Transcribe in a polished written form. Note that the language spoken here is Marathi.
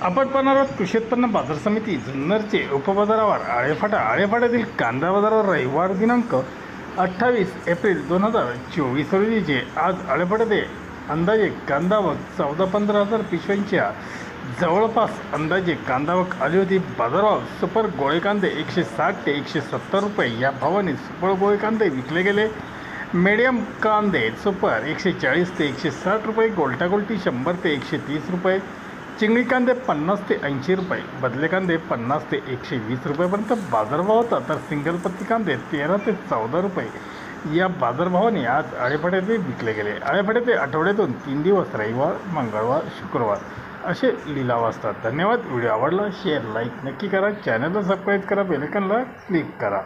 आपण पाहणार आहोत कृषी उत्पन्न बाजार समिती जुन्नरचे उपबाजारावर आळेफाट्यातील कांदा बाजारावर रविवार दिनांक 28 एप्रिल 2024 रोजीचे आज आळेफाट्यात अंदाजे कांदा आवक 14-15 हजार पिशव्यांच्या जवळपास अंदाजे कांदा आवक आली होती। बाजारावर सुपर गोळे कांदे 160 ते 170 रुपये या भावाने सुपर गोळे कांदे विकले गेले। मीडियम कांदे सुपर 140 ते 160 रुपये, गोल्टा गोल्टी 100 ते 130 रुपये, चिंगडी कांदे 50 ते 80 रुपये, बदले कांदे 50 ते 120 रुपयापर्यंत बाजारभाव होता। तर सिंगल पत्ती कांदे 13 ते 14 रुपये या बाजारभावाने आज आळेफाट्यात विकले गेले। आळेफाट्यात आठवड्यातून 3 दिवस रविवार, मंगळवार, शुक्रवार असे लिलाव असतात। धन्यवाद। व्हिडिओ आवडला शेअर लाईक नक्की करा, चॅनलला सबस्क्राईब करा, बेल आयकॉनला क्लिक करा।